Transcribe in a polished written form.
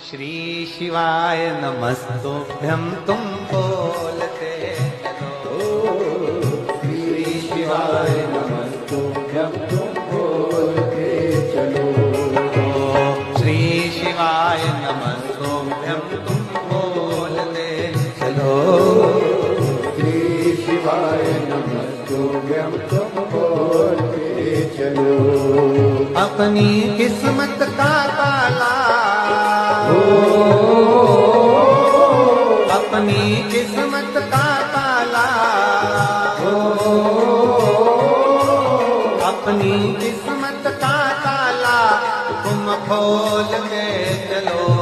श्री शिवाय नमस्तुभ्यं तुम बोलते चलो। श्री शिवाय नमस्तुभ्यं तुम बोलते चलो। श्री शिवाय नमस्तुभ्यं तुम बोलते चलो। श्री शिवाय नमस्तुभ्यं तुम बोलते चलो। अपनी किस्मत का ताला, अपनी किस्मत का ताला, अपनी किस्मत का ताला तुम खोल के चलो।